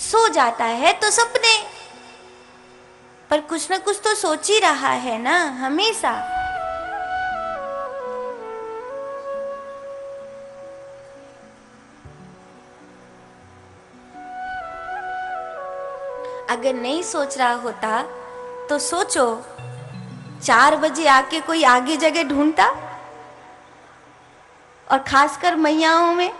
सो जाता है तो सपने, पर कुछ ना कुछ तो सोच ही रहा है ना हमेशा। अगर नहीं सोच रहा होता तो सोचो 4 बजे आके कोई आगे जगह ढूंढता, और खासकर मैयाओं में।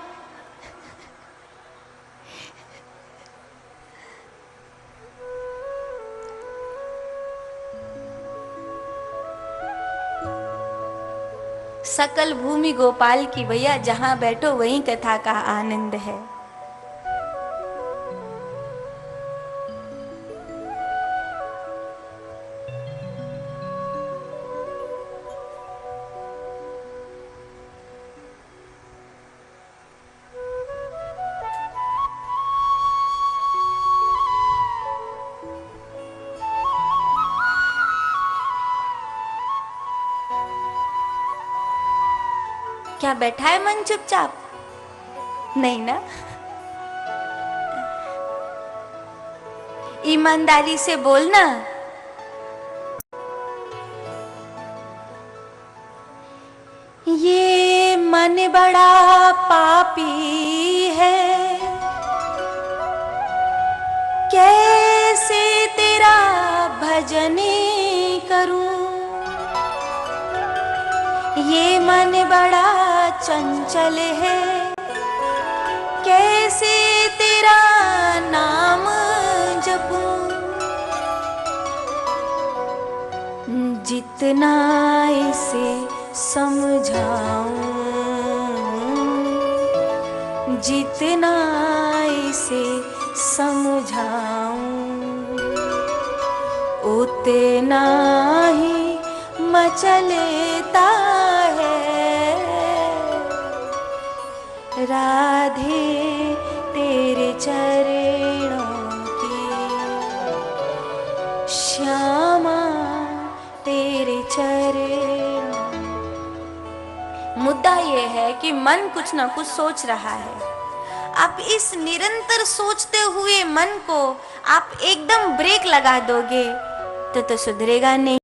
सकल भूमि गोपाल की भैया, जहां बैठो वहीं कथा का आनंद है। क्या बैठा है मन चुपचाप? नहीं ना। ईमानदारी से बोलना, ये मन बड़ा पापी है, कैसे तेरा भजन करूं। ये मन बड़ा चंचल है, कैसे तेरा नाम जपूं। जितना इसे समझाऊं, जितना इसे समझाऊं, उतना ही मचलता है। राधे तेरे चरणों की, श्यामा तेरे चरणों। मुद्दा ये है कि मन कुछ ना कुछ सोच रहा है। आप इस निरंतर सोचते हुए मन को आप एकदम ब्रेक लगा दोगे तो सुधरेगा नहीं।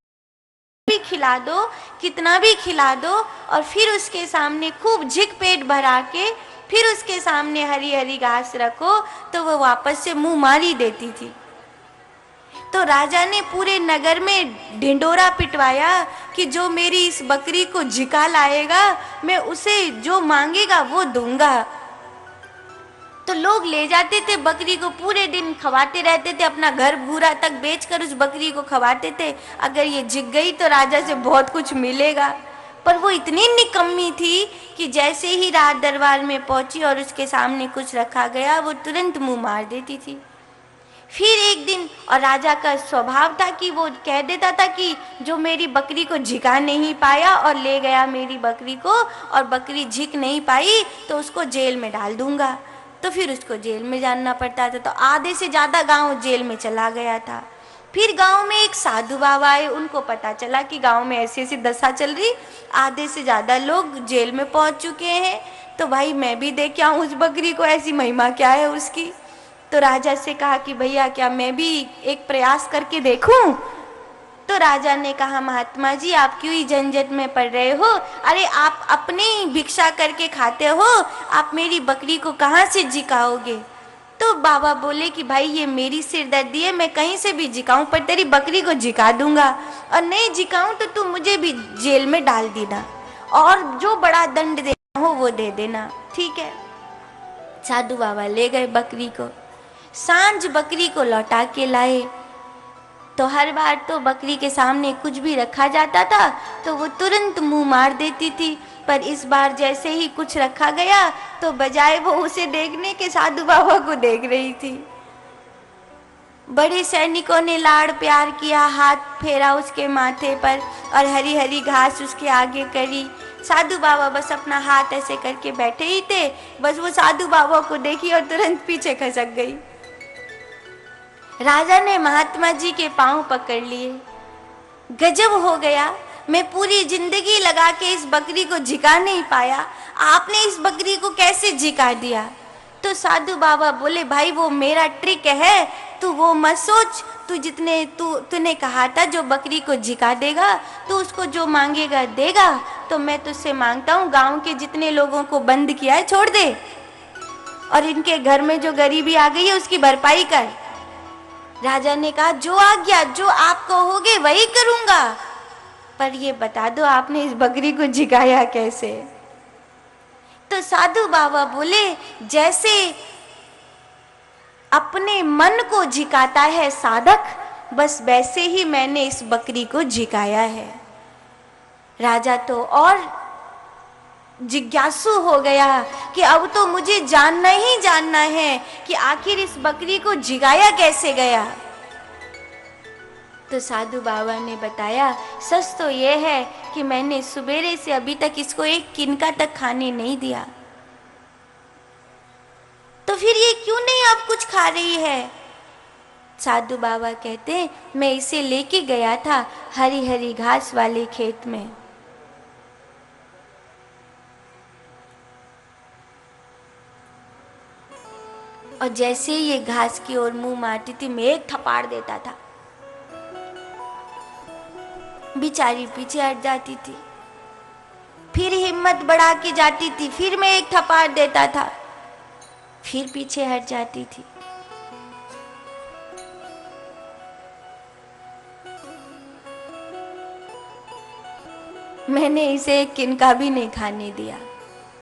भी खिला दो, कितना भी खिला दो, और फिर उसके सामने खूब झिक पेट भरा के फिर उसके सामने हरी हरी घास रखो तो वो वापस से मुंह मारी देती थी। तो राजा ने पूरे नगर में ढिंडोरा पिटवाया कि जो मेरी इस बकरी को झिका लाएगा मैं उसे जो मांगेगा वो दूंगा। तो लोग ले जाते थे बकरी को, पूरे दिन खवाते रहते थे, अपना घर भूरा तक बेचकर उस बकरी को खवाते थे। अगर ये झिक गई तो राजा से बहुत कुछ मिलेगा। पर वो इतनी निकम्मी थी कि जैसे ही राज दरबार में पहुंची और उसके सामने कुछ रखा गया वो तुरंत मुंह मार देती थी। फिर एक दिन, और राजा का स्वभाव था कि वो कह देता था कि जो मेरी बकरी को झिका नहीं पाया और ले गया मेरी बकरी को, और बकरी झिक नहीं पाई तो उसको जेल में डाल दूंगा। तो फिर उसको जेल में जाना पड़ता था। तो आधे से ज़्यादा गांव जेल में चला गया था। फिर गांव में एक साधु बाबा आए, उनको पता चला कि गांव में ऐसी ऐसी दशा चल रही, आधे से ज़्यादा लोग जेल में पहुंच चुके हैं, तो भाई मैं भी देख आऊँ उस बकरी को, ऐसी महिमा क्या है उसकी। तो राजा से कहा कि भैया क्या मैं भी एक प्रयास करके देखूं। तो राजा ने कहा महात्मा जी आप क्यों ही झंझट में पड़ रहे हो, अरे आप अपनी भिक्षा करके खाते हो, आप मेरी बकरी को कहाँ से जिकाओगे। तो बाबा बोले कि भाई ये मेरी सिरदर्दी है, मैं कहीं से भी जिकाऊं पर तेरी बकरी को जिका दूंगा, और नहीं जिकाऊं तो तू मुझे भी जेल में डाल देना और जो बड़ा दंड देना हो वो दे देना, ठीक है। साधु बाबा ले गए बकरी को, सांझ बकरी को लौटा के लाए। तो हर बार तो बकरी के सामने कुछ भी रखा जाता था तो वो तुरंत मुंह मार देती थी, पर इस बार जैसे ही कुछ रखा गया तो बजाय वो उसे देखने के साधु बाबा को देख रही थी। बड़े सैनिकों ने लाड़ प्यार किया, हाथ फेरा उसके माथे पर और हरी हरी घास उसके आगे करी। साधु बाबा बस अपना हाथ ऐसे करके बैठे ही थे, बस वो साधु बाबा को देखी और तुरंत पीछे खसक गई। राजा ने महात्मा जी के पांव पकड़ लिए, गजब हो गया, मैं पूरी जिंदगी लगा के इस बकरी को झिका नहीं पाया, आपने इस बकरी को कैसे झिका दिया। तो साधु बाबा बोले भाई वो मेरा ट्रिक है, तू वो मत सोच, तूने कहा था जो बकरी को झिका देगा तो उसको जो मांगेगा देगा, तो मैं तुझसे मांगता हूँ गांव के जितने लोगों को बंद किया है छोड़ दे, और इनके घर में जो गरीबी आ गई है उसकी भरपाई कर। राजा ने कहा जो आज्ञा, जो आप कहोगे वही करूंगा, पर ये बता दो आपने इस बकरी को झिकाया कैसे। तो साधु बाबा बोले जैसे अपने मन को झिकाता है साधक, बस वैसे ही मैंने इस बकरी को झिकाया है। राजा तो और जिज्ञासु हो गया कि अब तो मुझे जानना ही जानना है कि आखिर इस बकरी को झिकाया कैसे गया। तो साधु बाबा ने बताया सच तो यह है कि मैंने सुबेरे से अभी तक इसको एक किनका तक खाने नहीं दिया। तो फिर ये क्यों नहीं अब कुछ खा रही है? साधु बाबा कहते मैं इसे लेके गया था हरी हरी घास वाले खेत में, और जैसे ये घास की ओर मुंह मारती थी मैं एक थप्पड़ देता था, बेचारी पीछे हट जाती थी, फिर हिम्मत बढ़ा के जाती थी, फिर मैं एक थप्पड़ देता था, फिर पीछे हट जाती थी। मैंने इसे एक किनका भी नहीं खाने दिया।